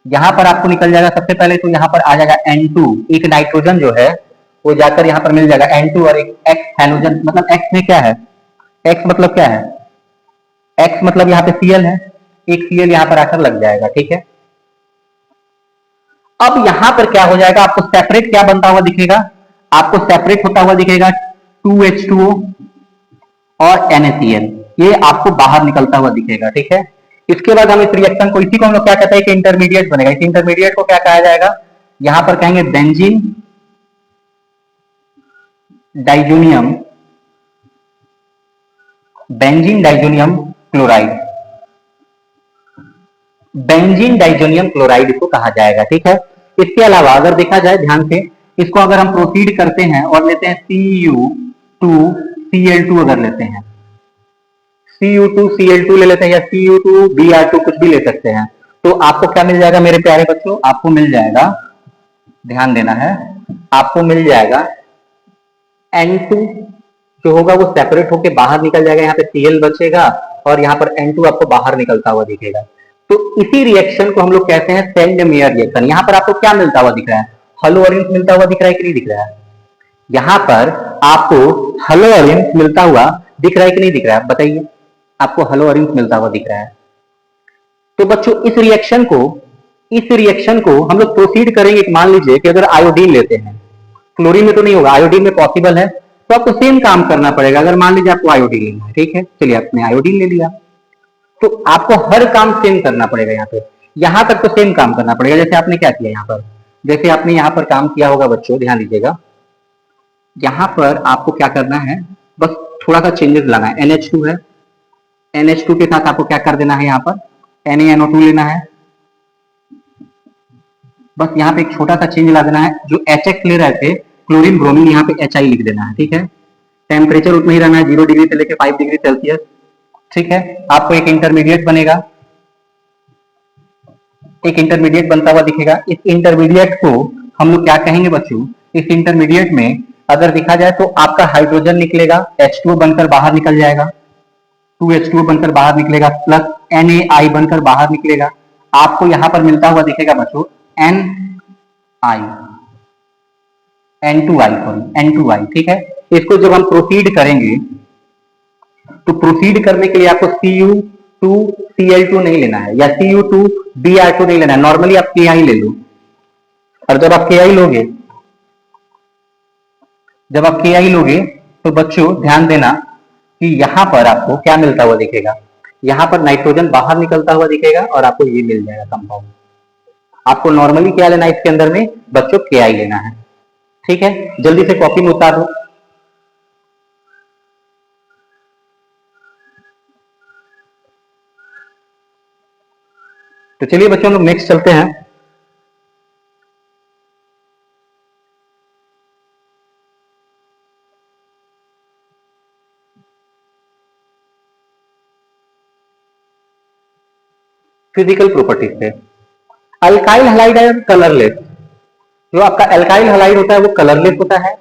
यहाँ पर आपको निकल जाएगा सबसे पहले तो यहाँ पर आ जाएगा N2, एक नाइट्रोजन जो है वो जाकर यहाँ पर मिल जाएगा N2, और एक X हाइड्रोजन, मतलब X में क्या है, X मतलब क्या है, X मतलब यहाँ पे Cl है, एक Cl यहाँ पर आकर लग जाएगा। ठीक है, अब यहां पर क्या हो जाएगा, आपको सेपरेट क्या बनता हुआ दिखेगा, आपको सेपरेट होता हुआ दिखेगा 2H2O और NaCl, ये आपको बाहर निकलता हुआ दिखेगा। ठीक है, इसके बाद हम इस रिएक्शन को, इसी को हम लोग क्या कहते हैं कि इंटरमीडिएट बनेगा। इस इंटरमीडिएट को क्या कहा जाएगा, यहां पर कहेंगे benzene diazonium, benzene diazonium chloride, benzene diazonium chloride इसको कहा जाएगा। ठीक है, इसके अलावा अगर देखा जाए ध्यान से, इसको अगर हम प्रोसीड करते हैं और लेते हैं Cu2Cl2, अगर लेते हैं Cu2Cl2 ले लेते हैं, या Cu2Br2 कुछ भी ले सकते हैं, तो आपको क्या मिल जाएगा मेरे प्यारे बच्चों, आपको मिल जाएगा, ध्यान देना है, आपको मिल जाएगा N2 जो होगा वो सेपरेट होके बाहर निकल जाएगा, यहाँ पे Cl बचेगा और यहाँ पर N2 आपको बाहर निकलता हुआ दिखेगा। तो इसी रिएक्शन को हम लोग कहते हैं सेंड मेयर रिएक्शन। यहाँ पर आपको क्या मिलता हुआ दिख रहा है, हलो ऑरेंज मिलता हुआ दिख रहा है कि नहीं दिख रहा है, यहाँ पर आपको हलो ऑरेंज मिलता हुआ दिख रहा है कि नहीं दिख रहा है, बताइए, आपको हलो ऑरेंज मिलता हुआ दिख रहा है। तो बच्चों इस रिएक्शन को हम लोग प्रोसीड करेंगे। मान लीजिए कि अगर आयोडीन लेते हैं, क्लोरीन में तो नहीं होगा, आयोडीन में पॉसिबल है, तो आपको सेम काम करना पड़ेगा। अगर मान लीजिए आपको आयोडीन लेना है, ठीक है, चलिए आपने आयोडीन ले लिया, तो आपको हर काम सेम करना पड़ेगा। यहाँ पे यहां तक तो सेम काम करना पड़ेगा। जैसे आपने क्या किया यहाँ पर, जैसे आपने यहाँ पर काम किया होगा बच्चों, ध्यान दीजिएगा, यहाँ पर आपको क्या करना है, बस थोड़ा सा चेंजेस लाना है। NH2 है, NH2 के साथ आपको क्या कर देना है, यहाँ पर NaNO2 लेना है। बस यहाँ पे एक छोटा सा चेंज ला देना है, जो HX ले रहे थे क्लोरीन ब्रोमीन, यहाँ पे HI लिख देना है। ठीक है, टेम्परेचर उतना ही रहना है, 0 डिग्री से लेकर 5 डिग्री सेल्सियस। ठीक है, आपको एक इंटरमीडिएट बनेगा, एक इंटरमीडिएट बनता हुआ दिखेगा। इस इंटरमीडिएट को हम लोग क्या कहेंगे बच्चों, इस इंटरमीडिएट में अगर देखा जाए तो आपका हाइड्रोजन निकलेगा, H2O बनकर बाहर निकल जाएगा, 2H2O बनकर बाहर निकलेगा, प्लस NaI बनकर बाहर निकलेगा। आपको यहां पर मिलता हुआ दिखेगा बच्चों Ni, N2I, सॉरी N2I। ठीक है, इसको जब हम प्रोसीड करेंगे तो प्रोसीड करने के लिए आपको Cu2Cl2 नहीं लेना है, या Cu2Br2 नहीं लेना है, नॉर्मली आप Ki ले लो। और जब आप Ki लोगे तो बच्चों ध्यान देना कि यहां पर आपको क्या मिलता हुआ दिखेगा, यहां पर नाइट्रोजन बाहर निकलता हुआ दिखेगा और आपको ये मिल जाएगा कंपाउंड। आपको नॉर्मली क्या लेना है इसके अंदर में बच्चों, Ki लेना है। ठीक है, जल्दी से कॉपी में उतार दो। तो चलिए बच्चों, हम लोग नेक्स्ट चलते हैं। फिजिकल प्रॉपर्टीज से। अल्काइल हैलाइड है कलरलेस, जो आपका अल्काइल हैलाइड होता है वो कलरलेस होता है,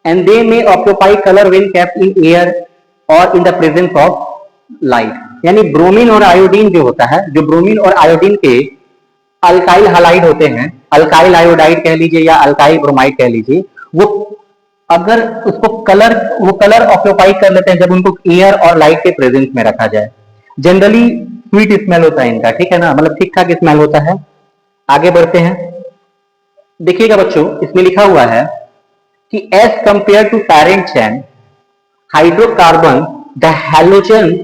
and they may occupy colour when kept in air और in the presence of light. यानी ब्रोमीन और आयोडीन जो होता है, जो ब्रोमीन और आयोडीन के अल्काइल हैलाइड होते हैं, अल्काइल आयोडाइड कह लीजिए या अल्काइल ब्रोमाइड कह लीजिए, वो अगर उसको वो कलर ऑक्यूपाई कर लेते हैं जब उनको एयर और लाइट के प्रेजेंस में रखा जाए। जनरली स्वीट स्मेल होता है इनका, ठीक है ना, मतलब ठीक ठाक स्मेल होता है। आगे बढ़ते हैं, देखिएगा बच्चों, इसमें लिखा हुआ है कि as compare to parent chain hydrocarbon the halogen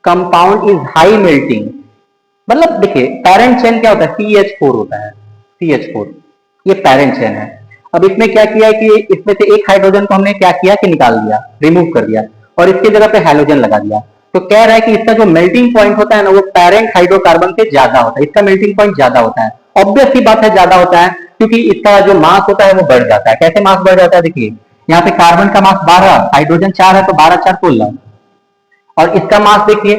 compound is high melting. मतलब देखिए पैरेंट चेन क्या होता है, CH4 होता है, CH4 ये पैरेंट चेन है। अब इसमें क्या किया है कि इसमें से एक हाइड्रोजन को हमने क्या किया कि निकाल दिया, रिमूव कर दिया, और इसकी जगह पे हैलोजन लगा दिया। तो कह रहा है कि इसका जो मेल्टिंग पॉइंट होता है ना वो पैरेंट हाइड्रोकार्बन से ज्यादा होता है, इसका मेल्टिंग पॉइंट ज्यादा होता है। ऑब्वियस सी बात है ज्यादा होता है, क्योंकि इसका जो मास होता है वो बढ़ जाता है। कैसे मास बढ़ जाता है, देखिए यहाँ पे कार्बन का मास 12, हाइड्रोजन 4 है, तो 12 4 16, और इसका मास देखिए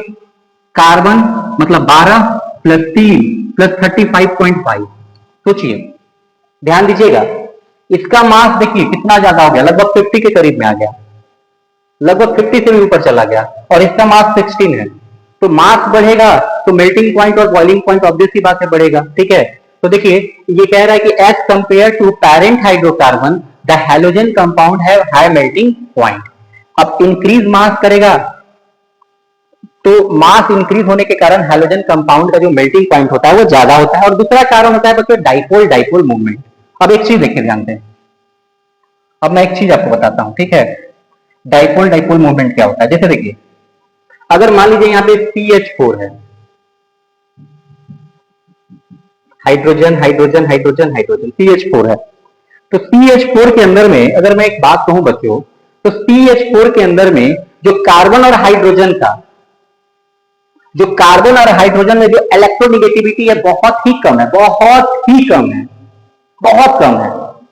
कार्बन मतलब 12 प्लस 3 प्लस 35.5। सोचिए, ध्यान दीजिएगा, इसका मास देखिए कितना ज्यादा हो गया, लगभग 50 के करीब में आ गया, लगभग 50 से भी ऊपर चला गया, और इसका मास 16 है। तो मास बढ़ेगा तो मेल्टिंग पॉइंट और बॉइलिंग पॉइंट ऑब्वियस सी बात है बढ़ेगा, ठीक है। तो देखिए ये कह रहा है कि as compare to parent hydrocarbon the halogen compound have high melting point. अब इंक्रीज मास करेगा तो मास इंक्रीज होने के कारण हैलोजन कंपाउंड का जो मेल्टिंग पॉइंट होता है वो ज्यादा होता है। और दूसरा कारण होता है बच्चों डाइपोल डाइपोल मूवमेंट। अब एक चीज देखिए ध्यान से, अब मैं एक चीज आपको बताता हूं, ठीक है। डाइपोल डाइपोल मूवमेंट क्या होता है, जैसे देखिए अगर मान लीजिए यहाँ पे CH4 है, hydrogen hydrogen hydrogen hydrogen, CH4 है, तो CH4 के अंदर में अगर मैं एक बात कहूं बच्चों, तो CH4 के अंदर में जो कार्बन और हाइड्रोजन का, जो कार्बन और हाइड्रोजन में जो इलेक्ट्रोनिगेटिविटी है बहुत ही कम है, बहुत ही कम है, बहुत कम है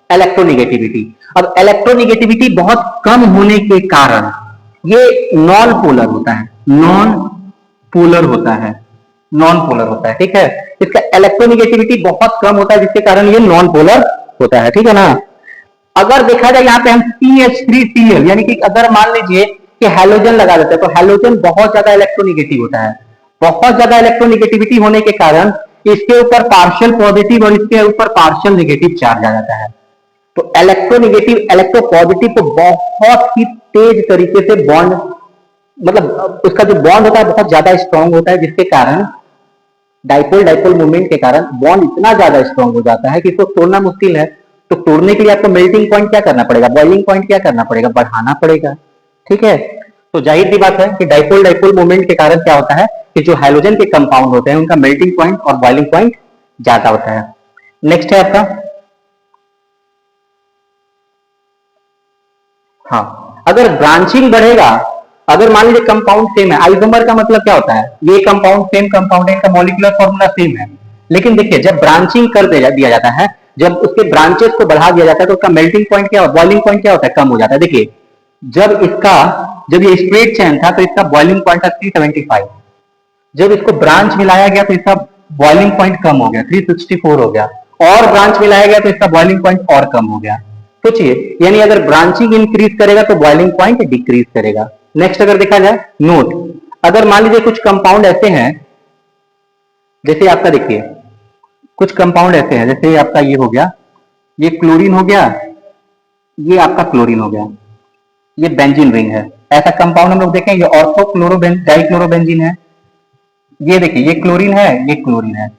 इलेक्ट्रोनिगेटिविटी। अब इलेक्ट्रोनिगेटिविटी बहुत कम होने के कारण ये नॉन पोलर होता है, नॉन पोलर होता है, नॉन पोलर होता है, ठीक है। इसका इलेक्ट्रोनिगेटिविटी बहुत कम होता है जिसके कारण ये नॉन पोलर होता है, ठीक है ना। अगर देखा जाए यहाँ पे हम CH3Cl, यानी कि अगर मान लीजिए कि हैलोजन लगा देते हैं, तो हैलोजन बहुत ज्यादा इलेक्ट्रोनिगेटिव होता है। बहुत ज्यादा इलेक्ट्रोनिगेटिविटी होने के कारण इसके ऊपर पार्शियल पॉजिटिव और इसके ऊपर पार्शियल नेगेटिव चार्ज आ जाता है। तो इलेक्ट्रोनिगेटिव इलेक्ट्रो पॉजिटिव को बहुत ही तेज तरीके से बॉन्ड, मतलब उसका जो बॉन्ड होता है बहुत ज्यादा स्ट्रांग होता है, जिसके कारण डाइपोल डाइपोल मूवमेंट के कारण बॉन्ड इतना ज्यादा स्ट्रांग हो जाता है कि इसको तोड़ना मुश्किल है। तो तोड़ने के लिए आपको मेल्टिंग पॉइंट क्या करना पड़ेगा, बॉइलिंग पॉइंट क्या करना पड़ेगा, बढ़ाना पड़ेगा, ठीक है। तो जाहिर सी बात है कि डाइपोल डाइपोल मूवमेंट के कारण क्या होता है कि जो हाइड्रोजन के कंपाउंड होते हैं उनका मेल्टिंग पॉइंट और बॉइलिंग पॉइंट ज्यादा होता है। नेक्स्ट है आपका, हाँ, अगर ब्रांचिंग बढ़ेगा, अगर मान लीजिए कंपाउंड सेम है, आइसोमर का मतलब क्या होता है, ये कंपाउंड सेम कंपाउंड है, इनका मॉलिक्यूलर फॉर्मूला सेम है, लेकिन देखिए जब ब्रांचिंग कर दिया जाता है, जब उसके ब्रांचेस को बढ़ा दिया जाता है तो उसका मेल्टिंग पॉइंट क्या, बॉइलिंग पॉइंट क्या होता है, कम हो जाता है। देखिए जब ये स्ट्रेट चैन था तो इसका बॉइलिंग पॉइंट था 375, जब इसको ब्रांच मिलाया गया तो इसका बॉइलिंग पॉइंट कम हो गया, 364 हो गया, और ब्रांच मिलाया गया तो इसका बॉइलिंग पॉइंट और कम हो गया। सोचिए, यानी अगर ब्रांचिंग इंक्रीज करेगा तो बॉइलिंग पॉइंट डिक्रीज करेगा। नेक्स्ट अगर देखा जाए नोट, अगर मान लीजिए कुछ कंपाउंड ऐसे हैं, जैसे आपका देखिए कुछ कंपाउंड ऐसे हैं, जैसे आपका ये हो गया, ये क्लोरीन हो गया, ये आपका क्लोरीन हो गया, ये बेंजीन रिंग है। ऐसा कंपाउंड हम लोग देखें, ये ऑर्थो डाइक्लोरोबेंजीन है, ये देखिए ये क्लोरीन है, ये क्लोरीन है,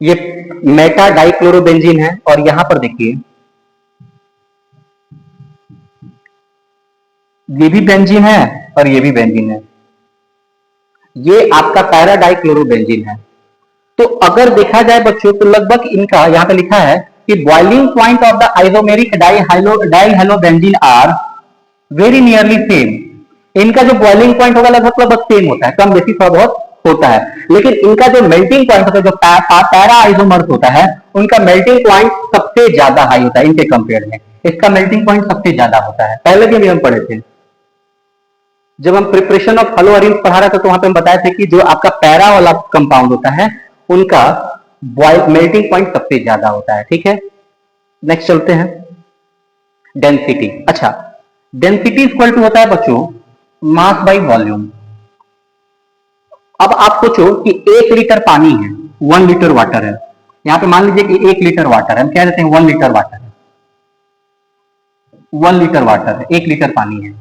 ये मेटा डाइक्लोरोबेंजीन है, और यहां पर देखिए ये भी बेंजीन है और ये भी बेंजीन है, ये आपका पैरा डाइक्लोरोबेंजीन है। तो अगर देखा जाए बच्चों तो लगभग इनका यहां पे लिखा है कि boiling point of the isomeric dihalobenzene are very nearly same. इनका जो बॉइलिंग पॉइंट होगा लगभग लगभग सेम होता है, कम बेसी थोड़ा बहुत होता है, लेकिन इनका जो मेल्टिंग पॉइंट होता है, जो पैरा आइसोमर्स होता है, उनका मेल्टिंग पॉइंट सबसे ज्यादा हाई होता है इनके कंपेयर में। इसका मेल्टिंग पॉइंट सबसे ज्यादा होता है, पहले भी हम पढ़े थे। जब हम प्रिपरेशन ऑफ हेलो अरेंज पढ़ा रहे थे तो वहां पे हम बताए थे कि जो आपका पैरा वाला कंपाउंड होता है उनका मेल्टिंग पॉइंट सबसे ज्यादा होता है। ठीक है, नेक्स्ट चलते हैं, डेंसिटी। अच्छा, डेंसिटी इक्वल टू होता है बच्चों मास बाई वॉल्यूम। अब आप सोचो कि 1 लीटर पानी है, 1 लीटर वाटर है, यहां पे मान लीजिए कि 1 लीटर वाटर है, हम कह देते हैं 1 लीटर वाटर है, 1 लीटर वाटर है, 1 लीटर पानी है,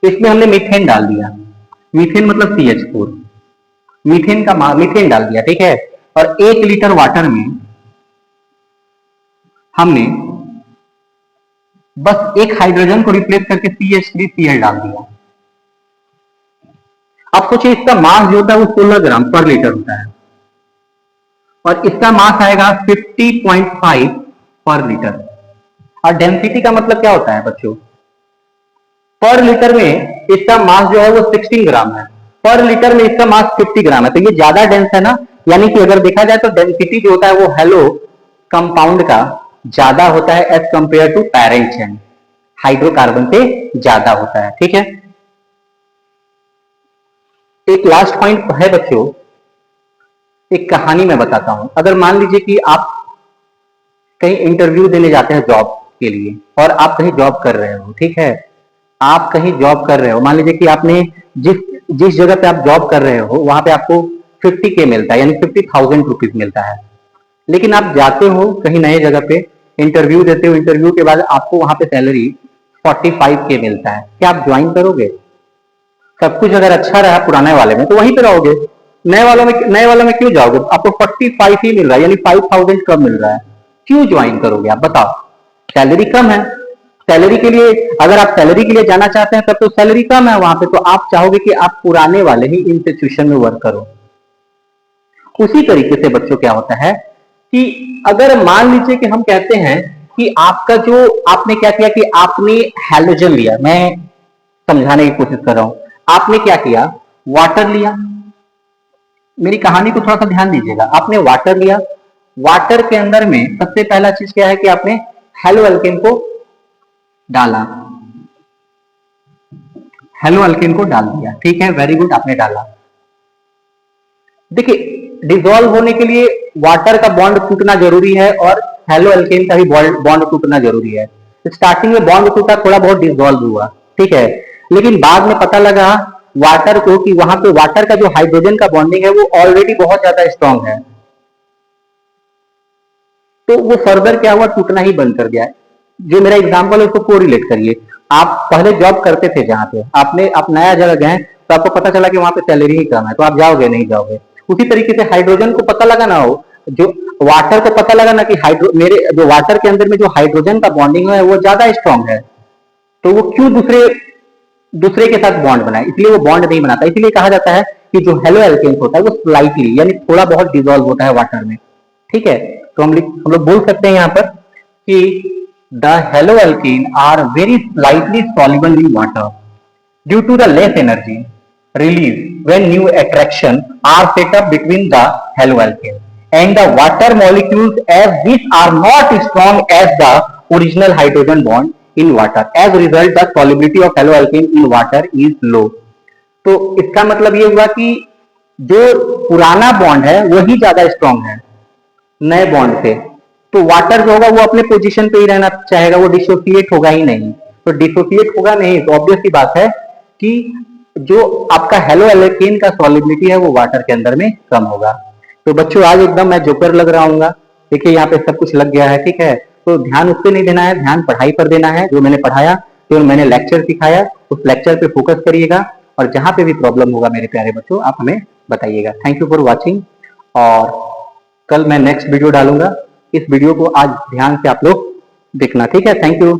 इसमें हमने मीथेन डाल दिया, मीथेन मतलब CH4, मीथेन डाल दिया। ठीक है, और 1 लीटर वाटर में हमने बस एक हाइड्रोजन को रिप्लेस करके CH3Cl डाल दिया। अब सोचिए इसका मास जो होता है वो 16 ग्राम पर लीटर होता है और इसका मास आएगा 50.5 पर लीटर। और डेंसिटी का मतलब क्या होता है बच्चों, पर लीटर में इसका मास जो है वो 16 ग्राम है, पर लीटर में इसका मास 50 ग्राम है, तो ये ज्यादा डेंस है ना। यानी कि अगर देखा जाए तो डेंसिटी जो होता है वो हेलो कंपाउंड का ज्यादा होता है as compare to parent chain, hydrocarbon से ज्यादा होता है। ठीक है, एक लास्ट पॉइंट है बच्चों, एक कहानी मैं बताता हूं। अगर मान लीजिए कि आप कहीं इंटरव्यू देने जाते हैं जॉब के लिए और आप कहीं जॉब कर रहे हो। ठीक है, आप कहीं जॉब कर रहे हो, मान लीजिए कि आपने जिस जिस जगह पे आप जॉब कर रहे हो वहां पे आपको 50K मिलता है, यानी 50,000 रुपीज मिलता है। लेकिन आप जाते हो कहीं नए जगह पे, इंटरव्यू देते हो, इंटरव्यू के बाद आपको वहां पे सैलरी 45K मिलता है, क्या आप ज्वाइन करोगे? सब कुछ अगर अच्छा रहा पुराने वाले में तो वहीं पे रहोगे, नए वाले में क्यों जाओगे? आपको 45 ही मिल रहा है, यानी 5,000 कम मिल रहा है, क्यों ज्वाइन करोगे आप बताओ? सैलरी कम है, सैलरी के लिए अगर आप सैलरी के लिए जाना चाहते हैं तब तो सैलरी कम है वहां पे, तो आप चाहोगे कि आप पुराने वाले ही इंस्टीट्यूशन में वर्क करो। उसी तरीके से बच्चों क्या होता है कि अगर मान लीजिए कि हम कहते हैं कि आपका जो आपने क्या किया कि आपने हैलोजन लिया, मैं समझाने की कोशिश कर रहा हूं, आपने क्या किया, वाटर लिया, मेरी कहानी को थोड़ा सा ध्यान दीजिएगा, आपने वाटर लिया, वाटर के अंदर में सबसे पहला चीज क्या है कि आपने हेलो अल्केन को डाला, हेलो अल्केन को डाल दिया। ठीक है, वेरी गुड, आपने डाला। देखिए डिसॉल्व होने के लिए वाटर का बॉन्ड टूटना जरूरी है और हेलो अल्केन का भी बॉन्ड टूटना जरूरी है। स्टार्टिंग में बॉन्ड टूटा, थोड़ा बहुत डिसॉल्व हुआ, ठीक है, लेकिन बाद में पता लगा वाटर को कि वहां पे वाटर का जो हाइड्रोजन का बॉन्डिंग है वो ऑलरेडी बहुत ज्यादा स्ट्रांग है, तो वो फर्दर क्या हुआ, टूटना ही बंद कर दिया। जो मेरा एग्जांपल है उसको कोरिलेट करिए, आप पहले जॉब करते थे जहां पे आप नया जगह गए तो आपको पता चला कि वहां पे सैलरी ही कम है, तो आप जाओगे नहीं जाओगे? उसी तरीके से हाइड्रोजन को पता लगा ना हो, जो वाटर को पता लगा ना कि मेरे जो वाटर के अंदर में जो हाइड्रोजन का बॉन्डिंग है वो ज्यादा स्ट्रांग है, तो वो क्यों दूसरे दूसरे के साथ बॉन्ड बनाए? इसलिए वो बॉन्ड नहीं बनाता। इसलिए कहा जाता है कि जो हेलो एल्केन्स होता है वो स्लाइटली यानी थोड़ा बहुत डिसॉल्व होता है वाटर में। ठीक है, तो हम लोग बोल सकते हैं यहाँ पर कि the haloalkane are very slightly soluble in water due to the less energy released when new attraction are set up between the haloalkane and the water molecules, as these are not strong as the original hydrogen bond in water. As a result, the solubility of haloalkane in water is low. तो इसका मतलब ये हुआ कि जो पुराना bond है वही ज्यादा स्ट्रांग है नए बॉन्ड से, तो वाटर जो होगा वो अपने पोजीशन पे ही रहना चाहेगा, वो डिसोसिएट होगा ही नहीं। तो डिसोसिएट होगा नहीं तो ऑब्वियस सी बात है कि जो आपका हेलो एल्केन का सॉलिबिलिटी है वो वाटर के अंदर में कम होगा। तो बच्चों आज एकदम मैं जोकर लग रहा हूँ, देखिए यहाँ पे सब कुछ लग गया है। ठीक है, तो ध्यान उस पर नहीं देना है, ध्यान पढ़ाई पर देना है। जो मैंने पढ़ाया, जो मैंने लेक्चर सिखाया उस लेक्चर पे फोकस करिएगा और जहां पे भी प्रॉब्लम होगा मेरे प्यारे बच्चों आप हमें बताइएगा। थैंक यू फॉर वॉचिंग, और कल मैं नेक्स्ट वीडियो डालूंगा, इस वीडियो को आज ध्यान से आप लोग देखना। ठीक है, थैंक यू।